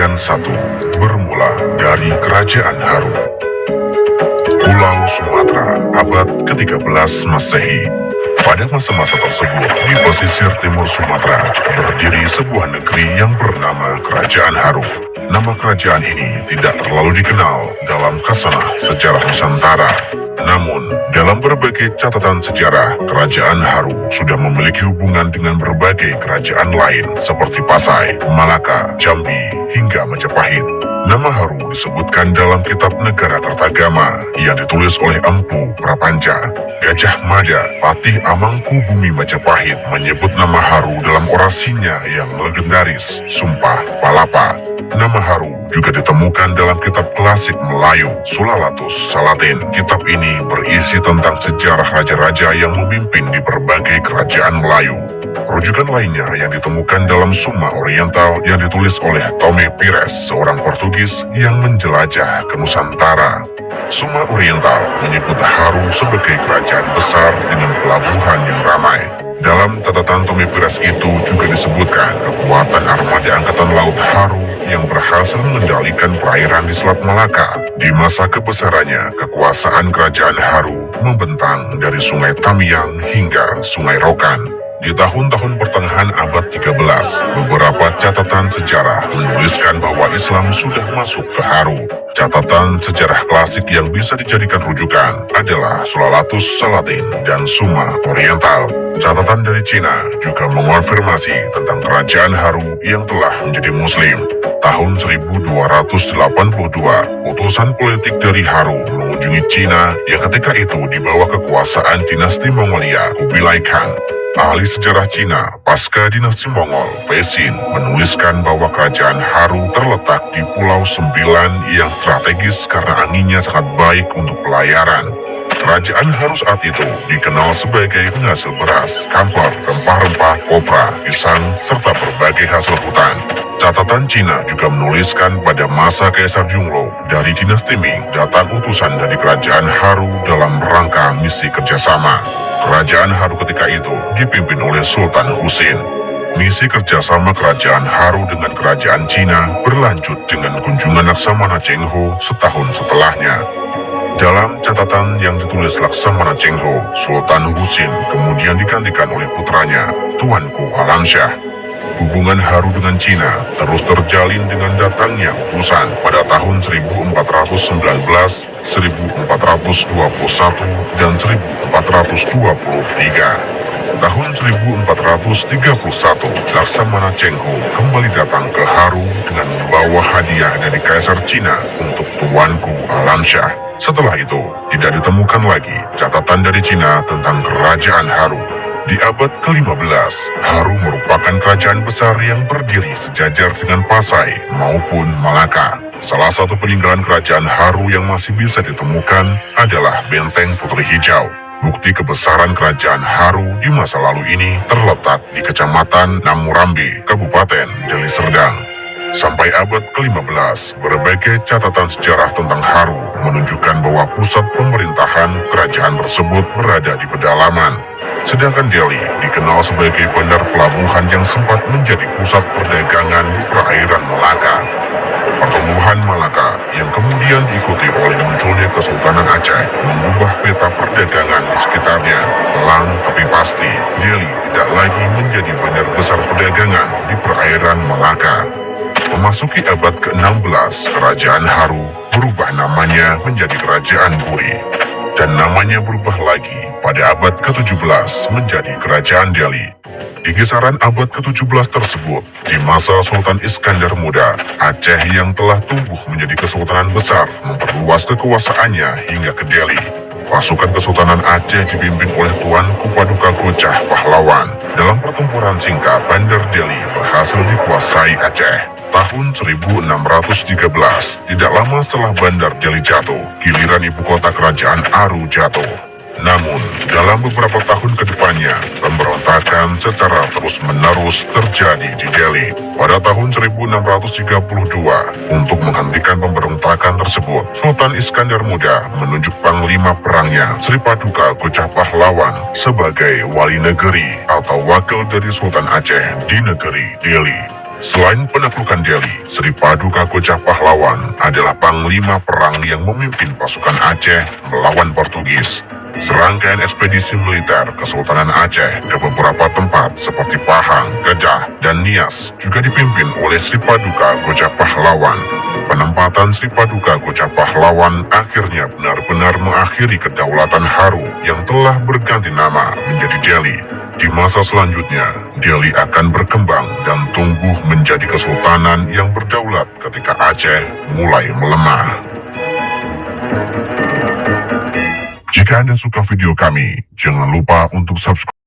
Bagian 1. Bermula dari Kerajaan Haru. Pulau Sumatera, abad ke-13 Masehi. Pada masa-masa tersebut, di pesisir timur Sumatera, berdiri sebuah negeri yang bernama Kerajaan Haru. Nama kerajaan ini tidak terlalu dikenal dalam kasanah sejarah Nusantara. Namun, dalam berbagai catatan sejarah, Kerajaan Haru sudah memiliki hubungan dengan berbagai kerajaan lain seperti Pasai, Malaka, Jambi, hingga Majapahit. Nama Haru disebutkan dalam kitab Negara Kertagama yang ditulis oleh Empu Prapanca. Gajah Mada, Patih Amangku Bumi Majapahit menyebut nama Haru dalam orasinya yang legendaris, Sumpah Palapa. Nama Haru juga ditemukan dalam kitab klasik Melayu, Sulalatus Salatin. Kitab ini berisi tentang sejarah raja-raja yang memimpin di berbagai kerajaan Melayu. Rujukan lainnya yang ditemukan dalam Summa Oriental yang ditulis oleh Tome Pires, seorang Portugis yang menjelajah ke Nusantara. Summa Oriental menyebut Haru sebagai kerajaan besar dengan pelabuhan yang ramai. Dalam catatan Tome Pires itu juga disebutkan kekuatan armada Angkatan Laut Haru yang berhasil mengendalikan perairan di Selat Malaka. Di masa kebesarannya, kekuasaan kerajaan Haru membentang dari Sungai Tamiang hingga Sungai Rokan. Di tahun-tahun pertengahan abad 13, beberapa catatan sejarah menuliskan bahwa Islam sudah masuk ke Haru. Catatan sejarah klasik yang bisa dijadikan rujukan adalah Sulalatus Salatin dan Summa Oriental. Catatan dari Cina juga mengonfirmasi tentang kerajaan Haru yang telah menjadi Muslim. Tahun 1282, utusan politik dari Haru mengunjungi Cina yang ketika itu di bawah kekuasaan dinasti Mongolia Kubilai Khan. Ahli sejarah Cina pasca dinasti Mongol, Pesin, menuliskan bahwa kerajaan Haru terletak di Pulau Sembilan yang strategis karena anginnya sangat baik untuk pelayaran. Kerajaan Haru saat itu dikenal sebagai penghasil beras, kamper, rempah-rempah, kopra, pisang, serta berbagai hasil hutan. Catatan Cina juga menuliskan pada masa Kaisar Yongle dari dinasti Ming datang utusan dari kerajaan Haru dalam rangka misi kerjasama. Kerajaan Haru ketika itu dipimpin oleh Sultan Husin. Misi kerjasama kerajaan Haru dengan kerajaan Cina berlanjut dengan kunjungan Laksamana Cheng Ho setahun setelahnya. Dalam catatan yang ditulis Laksamana Cheng Ho, Sultan Husin kemudian digantikan oleh putranya, Tuanku Alamsyah. Hubungan Haru dengan Cina terus terjalin dengan datangnya utusan pada tahun 1419, 1421, dan 1423. Tahun 1431, Laksamana Cheng Ho kembali datang ke Haru dengan membawa hadiah dari Kaisar Cina untuk Tuanku Alamsyah. Setelah itu, tidak ditemukan lagi catatan dari Cina tentang kerajaan Haru. Di abad ke-15, Haru merupakan kerajaan besar yang berdiri sejajar dengan Pasai maupun Malaka. Salah satu peninggalan kerajaan Haru yang masih bisa ditemukan adalah Benteng Putri Hijau. Bukti kebesaran kerajaan Haru di masa lalu ini terletak di Kecamatan Namurambi, Kabupaten Deli Serdang. Sampai abad ke-15, berbagai catatan sejarah tentang Haru menunjukkan bahwa pusat pemerintahan kerajaan tersebut berada di pedalaman. Sedangkan Delhi dikenal sebagai bandar pelabuhan yang sempat menjadi pusat perdagangan di perairan Malaka. Pertumbuhan Malaka yang kemudian diikuti oleh munculnya Kesultanan Aceh mengubah peta perdagangan di sekitarnya. Pelan tapi pasti, Delhi tidak lagi menjadi bandar besar perdagangan di perairan Malaka. Memasuki abad ke-16, kerajaan Haru berubah namanya menjadi Kerajaan Buri. Dan namanya berubah lagi pada abad ke-17 menjadi Kerajaan Delhi. Di kisaran abad ke-17 tersebut, di masa Sultan Iskandar Muda, Aceh yang telah tumbuh menjadi kesultanan besar memperluas kekuasaannya hingga ke Delhi. Pasukan Kesultanan Aceh dipimpin oleh Tuanku Paduka Gocah Pahlawan. Dalam pertempuran singkat, Bandar Delhi berhasil dikuasai Aceh. Tahun 1613, tidak lama setelah Bandar Delhi jatuh, giliran ibu kota kerajaan Haru jatuh. Namun, dalam beberapa tahun ke depannya, pemberontakan secara terus-menerus terjadi di Delhi. Pada tahun 1632, untuk menghentikan pemberontakan tersebut, Sultan Iskandar Muda menunjuk panglima perangnya, Sri Paduka Gocah Pahlawan, sebagai wali negeri atau wakil dari Sultan Aceh di negeri Delhi. Selain penaklukan Delhi, Sri Paduka Gajah Pahlawan adalah panglima perang yang memimpin pasukan Aceh melawan Portugis. Serangkaian ekspedisi militer Kesultanan Aceh ke beberapa tempat seperti Pahang, Kedah, dan Nias juga dipimpin oleh Sri Paduka Gajah Pahlawan. Penempatan Sri Paduka Gajah Pahlawan akhirnya benar-benar mengakhiri kedaulatan Haru yang telah berganti nama menjadi Delhi. Di masa selanjutnya, Delhi akan berkembang dan tumbuh menjadi kesultanan yang berdaulat ketika Aceh mulai melemah. Jika Anda suka video kami, jangan lupa untuk subscribe.